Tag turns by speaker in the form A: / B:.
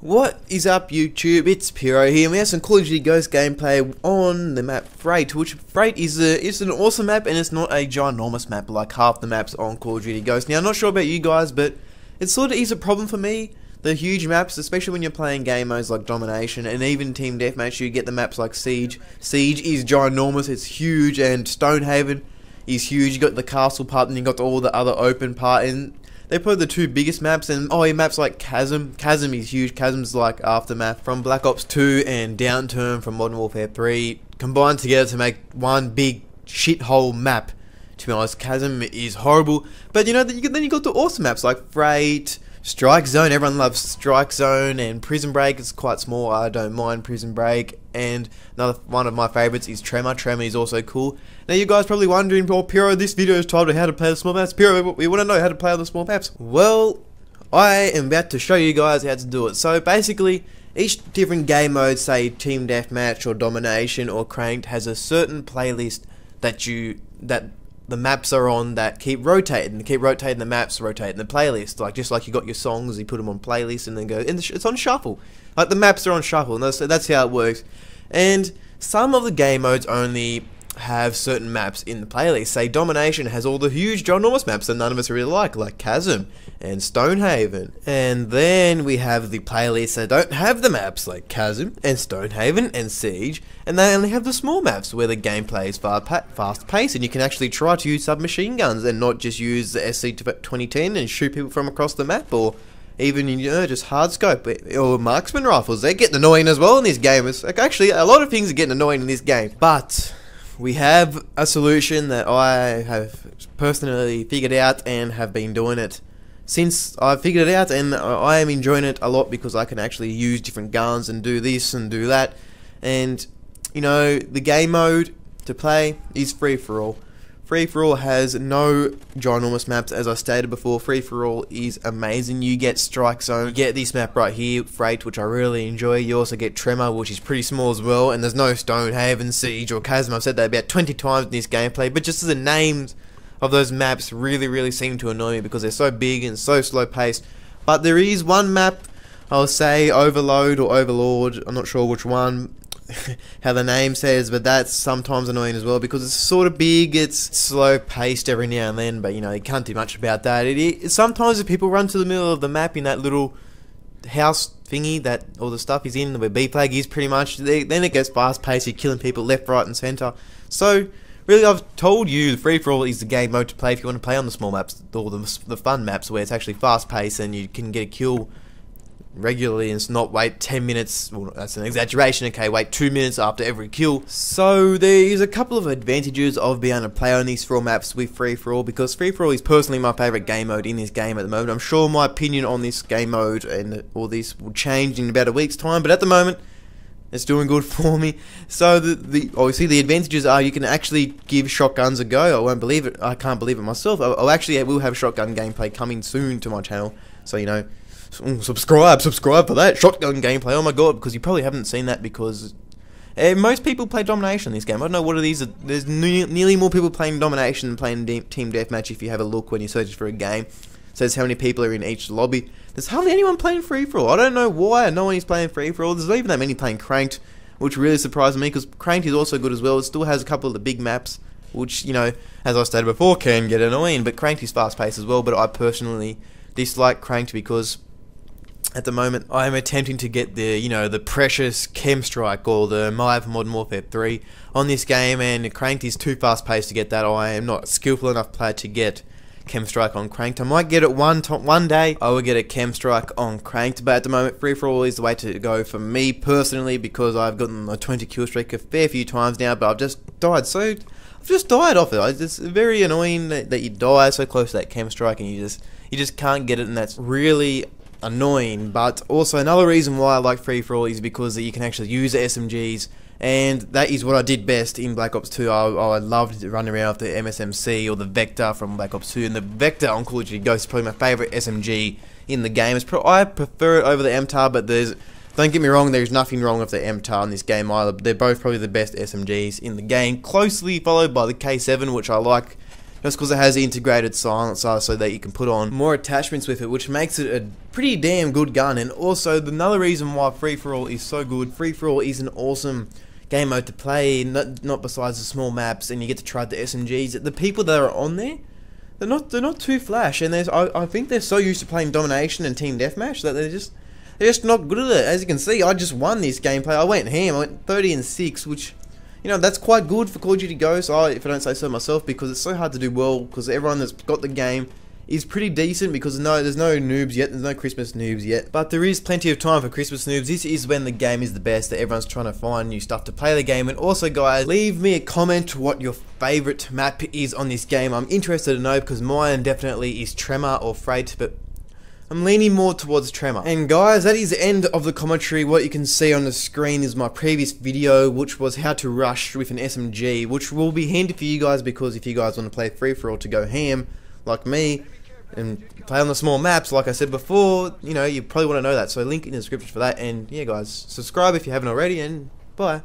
A: What is up YouTube, it's Pyro here, and we have some Call of Duty Ghost gameplay on the map Frieght, which Frieght is an awesome map, and it's not a ginormous map like half the maps on Call of Duty Ghost. Now, I'm not sure about you guys, but it sort of is a problem for me, the huge maps, especially when you're playing game modes like Domination, and even Team Deathmatch. You get the maps like Siege. Siege is ginormous, it's huge, and Stonehaven is huge. You got the castle part, and you got all the other open part, and they put the two biggest maps, and maps like Chasm. Chasm is huge. Chasm's like Aftermath from Black Ops 2 and Downturn from Modern Warfare 3 combined together to make one big shithole map. To be honest, Chasm is horrible. But you know, then you got the awesome maps like Frieght, strikezone. Everyone loves strikezone, and Prison Break is quite small. I don't mind Prison Break. And another one of my favorites is Tremor. Tremor is also cool. Now you guys probably wondering, well, Pyro, this video is titled how to play the small maps. Pyro, we want to know how to play on the small maps. Well, I am about to show you guys how to do it. So basically, each different game mode, say Team Deathmatch or Domination or Cranked, has a certain playlist that the maps are on that keep rotating. The maps, rotating the playlist. Just like you got your songs, you put them on playlists and then go, and it's on shuffle. Like the maps are on shuffle, and that's how it works. And some of the game modes only have certain maps in the playlist. Say Domination has all the huge ginormous maps that none of us really like Chasm and Stonehaven. And then we have the playlists that don't have the maps, like Chasm and Stonehaven and Siege, and they only have the small maps where the gameplay is fast paced, and you can actually try to use submachine guns and not just use the SC-2010 and shoot people from across the map, or even, you know, just hard scope or marksman rifles. They're getting annoying as well in this game. It's like, actually, a lot of things are getting annoying in this game. But we have a solution that I have personally figured out and have been doing it since I figured it out, and I am enjoying it a lot because I can actually use different guns and do this and do that. And, you know, the game mode to play is free-for-all. Free-for-all has no ginormous maps, as I stated before. Free-for-all is amazing. You get strikezone, you get this map right here, Frieght, which I really enjoy. You also get Tremor, which is pretty small as well, and there's no Stonehaven, Siege, or Chasm. I've said that about 20 times in this gameplay, but just the names of those maps really seem to annoy me because they're so big and so slow-paced. But there is one map, I'll say Overload or Overlord, I'm not sure which one, how the name says, but that's sometimes annoying as well because it's sort of big, it's slow paced every now and then, but you know, you can't do much about that. Sometimes if people run to the middle of the map in that little house thingy that all the stuff is in, where B flag is pretty much, then it gets fast paced, you're killing people left, right and centre. So really, I've told you, the free-for-all is the game mode to play if you want to play on the small maps, or the fun maps where it's actually fast paced and you can get a kill regularly and not wait 10 minutes, well, that's an exaggeration, okay, wait 2 minutes after every kill. So there is a couple of advantages of being able to play on these four maps with free-for-all, because free-for-all is personally my favourite game mode in this game at the moment. I'm sure my opinion on this game mode and all this will change in about a week's time, but at the moment it's doing good for me. So obviously the advantages are you can actually give shotguns a go. I won't believe it, I can't believe it myself. I will have shotgun gameplay coming soon to my channel, so you know, subscribe for that shotgun gameplay. Oh my god, because you probably haven't seen that because most people play Domination in this game. I don't know what it is. There's nearly more people playing Domination than playing Team Deathmatch. If you have a look when you're searching for a game, it says how many people are in each lobby. There's hardly anyone playing free-for-all. I don't know why no one is playing free-for-all. There's not even that many playing Cranked, which really surprised me because Cranked is also good as well. It still has a couple of the big maps, which, you know, as I stated before, can get annoying, but Cranked is fast-paced as well. But I personally dislike Cranked because at the moment, I am attempting to get the, you know, the precious K.E.M strike or the moab for Modern Warfare 3 on this game, and Cranked is too fast paced to get that. I am not a skillful enough player to get K.E.M strike on Cranked. I might get it one day. I will get a K.E.M strike on Cranked, but at the moment, free-for-all is the way to go for me personally because I've gotten a 20 kill streak a fair few times now, but I've just died off it. It's very annoying that you die so close to that K.E.M strike and you just can't get it, and that's really annoying. But also another reason why I like free-for-all is because you can actually use the SMGs, and that is what I did best in Black Ops 2. I loved running around with the MSMC or the Vector from Black Ops 2, and the Vector on Call of Duty Ghost is probably my favourite SMG in the game. I prefer it over the mtar, but don't get me wrong, there's nothing wrong with the mtar in this game either. They're both probably the best SMGs in the game, closely followed by the K7, which I like just because it has the integrated silencer so that you can put on more attachments with it, which makes it a pretty damn good gun. And also, another reason why free-for-all is so good, free-for-all is an awesome game mode to play, not besides the small maps, and you get to try the SMGs. The people that are on there, they're not too flash, and I think they're so used to playing domination and team deathmatch that they're just not good at it. As you can see, I just won this gameplay. I went ham. I went 30-6, which, you know, that's quite good for Call of Duty Ghosts, if I don't say so myself, because it's so hard to do well, because everyone that's got the game is pretty decent, because there's no noobs yet, there's no Christmas noobs yet, but there is plenty of time for Christmas noobs. This is when the game is the best, that everyone's trying to find new stuff to play the game. And also, guys, leave me a comment what your favourite map is on this game. I'm interested to know, because mine definitely is Tremor or Frieght, but I'm leaning more towards Tremor. And guys, that is the end of the commentary. What you can see on the screen is my previous video, which was how to rush with an SMG, which will be handy for you guys, because if you guys want to play free-for-all to go ham, like me, and play on the small maps, like I said before, you know, you probably want to know that. So link in the description for that. And yeah, guys, subscribe if you haven't already, and bye.